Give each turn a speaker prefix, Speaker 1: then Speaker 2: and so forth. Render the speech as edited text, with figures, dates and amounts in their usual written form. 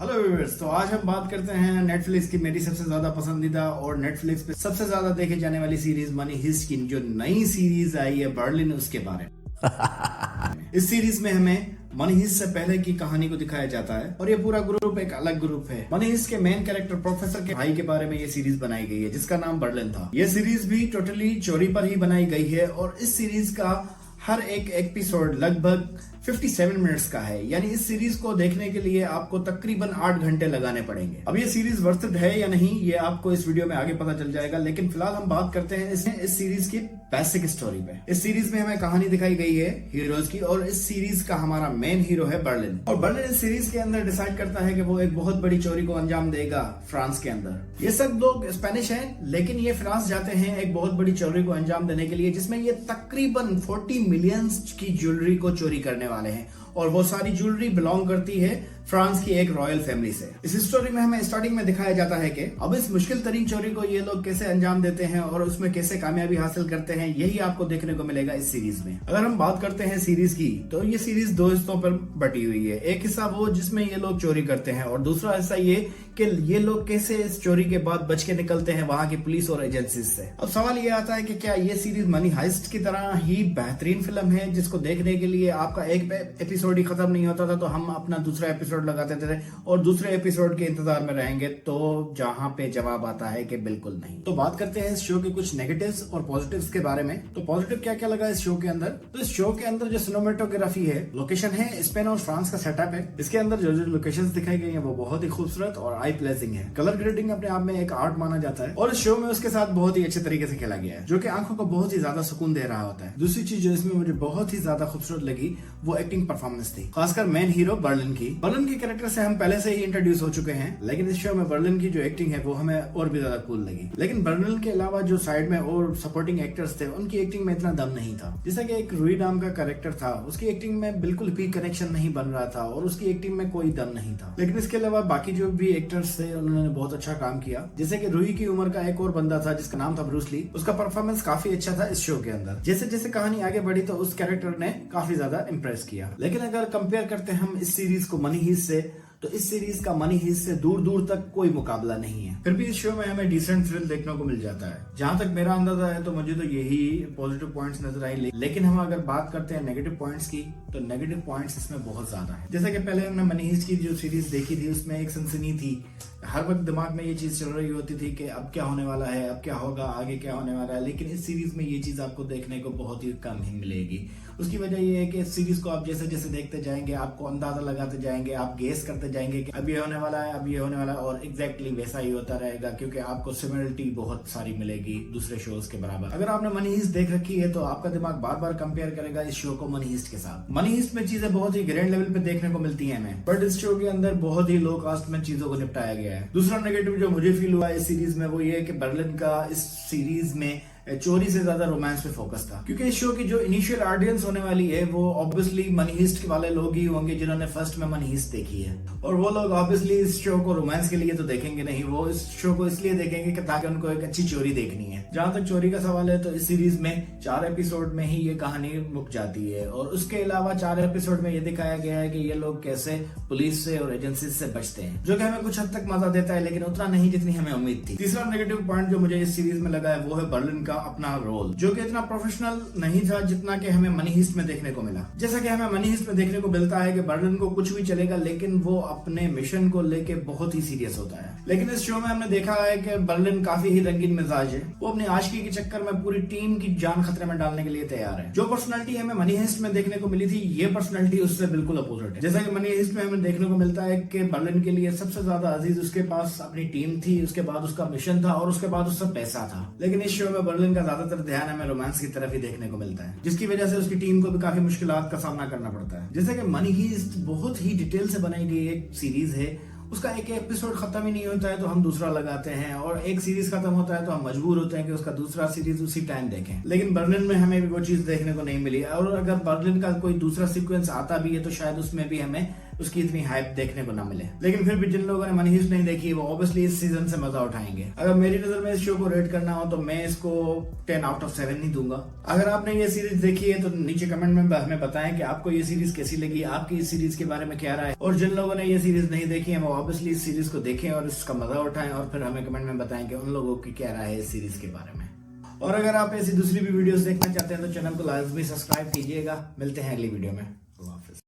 Speaker 1: Hello viewers, तो आज हम बात करते हैं नेटफ्लिक्स की मेरी सबसे ज्यादा पसंदीदा और नेटफ्लिक्स पे सबसे ज्यादा देखे जाने वाली सीरीज मनी हिस्ट की जो नई सीरीज आई है बर्लिन, उसके बारे में। इस सीरीज में हमें मनी हिस्ट से पहले की कहानी को दिखाया जाता है और ये पूरा ग्रुप एक अलग ग्रुप है। मनी हिस्ट के मेन कैरेक्टर प्रोफेसर के भाई के बारे में ये सीरीज बनाई गई है जिसका नाम बर्लिन था। ये सीरीज भी टोटली चोरी पर ही बनाई गई है और इस सीरीज का हर एक एपिसोड लगभग 57 मिनट्स का है, यानी इस सीरीज को देखने के लिए आपको तकरीबन 8 घंटे लगाने पड़ेंगे। अब ये सीरीज वर्थ इट है या नहीं ये आपको इस वीडियो में आगे पता चल जाएगा, लेकिन फिलहाल हम बात करते हैं इस सीरीज की बेसिक स्टोरी पे। इस सीरीज में हमें कहानी दिखाई गई है हीरोज की और इस सीरीज का हमारा मेन हीरो है बर्लिन। और बर्लिन इस सीरीज के अंदर डिसाइड करता है कि वो एक बहुत बड़ी चोरी को अंजाम देगा फ्रांस के अंदर। ये सब लोग स्पेनिश हैं, लेकिन ये फ्रांस जाते हैं एक बहुत बड़ी चोरी को अंजाम देने के लिए जिसमें ये तकरीबन 40 मिलियन की ज्वेलरी को चोरी करने वाले हैं और वो सारी ज्वेलरी बिलोंग करती है फ्रांस की एक रॉयल फैमिली से। इस स्टोरी में हमें स्टार्टिंग में दिखाया जाता है कि अब इस मुश्किल तरीन चोरी को ये लोग कैसे अंजाम देते हैं और उसमें कैसे कामयाबी हासिल करते हैं, यही आपको देखने को मिलेगा इस सीरीज में। अगर हम बात करते हैं सीरीज की, तो ये सीरीज दो हिस्सों पर बटी हुई है। एक हिस्सा वो जिसमें ये लोग चोरी करते हैं और दूसरा हिस्सा ये कि ये लोग कैसे इस चोरी के बाद बच के निकलते हैं वहां की पुलिस और एजेंसी से। अब सवाल ये आता है कि क्या ये सीरीज मनी हाइस्ट की तरह ही बेहतरीन फिल्म है जिसको देखने के लिए आपका एक एपिसोड ही खत्म नहीं होता था तो हम अपना दूसरा एपिसोड लगाते थे और दूसरे एपिसोड के इंतजार में रहेंगे? तो जहां पे जवाब आता है कि बिल्कुल नहीं। तो बात करते हैं इस शो के कुछ नेगेटिव्स और पॉजिटिव्स के बारे में। तो पॉजिटिव क्या क्या लगा इस शो के अंदर? तो इस शो के अंदर जो सिनेमेटोग्राफी है, लोकेशन है स्पेन और फ्रांस का सेटअप है। इसके अंदर जो जो लोकेशंस दिखाई गई हैं वो बहुत ही खूबसूरत और आई प्लेजिंग है। कलर ग्रेडिंग अपने आप में एक आर्ट माना जाता है और इस शो में उसके साथ बहुत ही अच्छे तरीके से खेला गया है जो कि आंखों को बहुत ही ज्यादा सुकून दे रहा होता है। दूसरी चीज जो इसमें मुझे बहुत ही ज्यादा खूबसूरत लगी वो एक्टिंग परफॉर्मेंस थी, खासकर मेन हीरो बर्लिन की। बर्लिन के कैरेक्टर से हम पहले से ही इंट्रोड्यूस हो चुके हैं, लेकिन इस शो में बर्लिन की जो एक्टिंग है वो हमें और भी ज्यादा कूल लगी। लेकिन बर्लिन के अलावा जो साइड में और सपोर्टिंग एक्टर्स थे उनकी एक्टिंग में इतना दम नहीं था। जैसा कि एक रूही नाम का कैरेक्टर था, उसकी एक्टिंग में बिल्कुल भी कनेक्शन नहीं बन रहा था और उसकी एक्टिंग में कोई दम नहीं था। लेकिन इसके अलावा बाकी जो भी एक्टर्स थे उन्होंने बहुत अच्छा काम किया। जैसे कि रूही की उम्र का एक और बंदा था जिसका नाम था ब्रूस ली, उसका परफॉर्मेंस काफी अच्छा था इस शो के अंदर। जैसे जैसे कहानी आगे बढ़ी तो उस कैरेक्टर ने काफी ज्यादा इम्प्रेस किया। लेकिन अगर कंपेयर करते हैं हम इस सीरीज को मनी हीस्ट से, तो इस सीरीज का मनी हिस्ट से दूर दूर तक कोई मुकाबला नहीं है। फिर भी इस शो में हमें डिसेंट थ्रिल देखने को मिल जाता है। जहां तक मेरा अंदाजा है तो मुझे तो यही पॉजिटिव पॉइंट्स नजर आई। लेकिन हम अगर बात करते हैं नेगेटिव पॉइंट्स की, तो नेगेटिव पॉइंट्स इसमें बहुत ज्यादा है। जैसा कि पहले हमने मनी हिस्ट की जो सीरीज देखी थी उसमें एक सनसनी थी, हर वक्त दिमाग में ये चीज चल रही होती थी कि अब क्या होने वाला है, अब क्या होगा, आगे क्या होने वाला है। लेकिन इस सीरीज में ये चीज आपको देखने को बहुत ही कम ही मिलेगी। उसकी वजह ये है कि इस सीरीज को आप जैसे जैसे देखते जाएंगे आपको अंदाजा लगाते जाएंगे, आप गेस करते जाएंगे कि अब ये होने वाला है, अब ये होने वाला है, और एग्जैक्टली वैसा ही होता रहेगा क्योंकि आपको सिमिलरिटी बहुत सारी मिलेगी दूसरे शोज के बराबर। अगर आपने मनी हिस्ट देख रखी है तो आपका दिमाग बार बार कंपेयर करेगा इस शो को मनी हिस्ट के साथ। मनी हिस्ट में चीजें बहुत ही ग्रैंड लेवल पे देखने को मिलती है हमें, बट इस शो के अंदर बहुत ही लो कास्ट में चीजों को निपटाया गया है। दूसरा नेगेटिव जो मुझे फील हुआ इस सीरीज में वो ये है कि बर्लिन का इस सीरीज में चोरी से ज्यादा रोमांस पे फोकस था, क्योंकि इस शो की जो इनिशियल ऑडियंस होने वाली है वो ऑब्वियसली मनी हिस्ट वाले लोग ही होंगे जिन्होंने फर्स्ट में मनी हिस्ट देखी है, और वो लोग ऑब्वियसली इस शो को रोमांस के लिए तो देखेंगे नहीं, वो इस शो को इसलिए देखेंगे कि ताकि उनको एक अच्छी चोरी देखनी है। जहां तक चोरी का सवाल है तो इस सीरीज में 4 एपिसोड में ही ये कहानी मुक जाती है और उसके अलावा 4 एपिसोड में ये दिखाया गया है कि ये लोग कैसे पुलिस से और एजेंसी से बचते हैं, जो कि हमें कुछ हद तक मजा देता है लेकिन उतना नहीं जितनी हमें उम्मीद थी। तीसरा नेगेटिव पॉइंट जो मुझे इस सीरीज में लगा है वो है बर्लिन का अपना रोल, जो कि इतना प्रोफेशनल नहीं था जितना कि हमें मनी हिस्ट में देखने को मिला। जैसा कि हमें मनी हिस्ट में देखने को मिलता है कि बर्लिन को कुछ भी चलेगा लेकिन वो अपने मिशन को लेके बहुत ही सीरियस होता है। लेकिन इस शो में हमने देखा है कि बर्लिन काफी ही रंगीन मिजाज है, वो अपनी आशिकी के चक्कर में पूरी टीम की जान खतरे में डालने के लिए तैयार है। जो पर्सनालिटी हमें मनी हिस्ट में देखने को मिली थी ये पर्सनालिटी उससे बिल्कुल अपोजिट है। जैसा कि मनी हिस्ट में हमें देखने को मिलता है कि बर्लिन के लिए सबसे ज्यादा अजीज उसके पास अपनी टीम थी, उसके बाद उसका मिशन था और उसके बाद उसका पैसा था। लेकिन इस शो में बर्लिन का ज्यादातर ध्यान हमें रोमांस की तरफ ही देखने को मिलता है, जिसकी वजह से उसकी टीम को भी काफी मुश्किलात का सामना करना पड़ता है। जैसे कि मनी हिस्ट बहुत ही डिटेल से बनाई गई एक सीरीज है, उसका एक एपिसोड खत्म ही नहीं होता है तो हम दूसरा लगाते हैं, और एक सीरीज खत्म होता है तो हम मजबूर होते हैं कि उसका दूसरा सीरीज उसी टाइम देखें। लेकिन बर्लिन में हमें भी वो चीज देखने को नहीं मिली, और अगर बर्लिन का कोई दूसरा सीक्वेंस आता भी है तो शायद उसमें भी हमें उसकी इतनी हाइप देखने को ना मिले। लेकिन फिर भी जिन लोगों ने मनी हीस्ट नहीं देखी वो ऑब्वियसली इस सीजन से मजा उठाएंगे। अगर मेरी नजर में इस शो को रेट करना हो तो मैं इसको 10 आउट ऑफ 7 ही दूंगा। अगर आपने ये सीरीज देखी है तो नीचे कमेंट में हमें बताएं कि आपको ये सीरीज कैसी लगी, आपकी इस सीरीज के बारे में क्या राय है। और जिन लोगों ने ये सीरीज नहीं देखी है वो ऑब्वियसली इस सीरीज को देखें और इसका मजा उठाएं और फिर हमें कमेंट में बताएं कि उन लोगों की क्या राय है इस सीरीज के बारे में। और अगर आप ऐसी दूसरी भी वीडियोस देखना चाहते हैं तो चैनल को लाजमी सब्सक्राइब कीजिएगा। मिलते हैं अगली वीडियो में।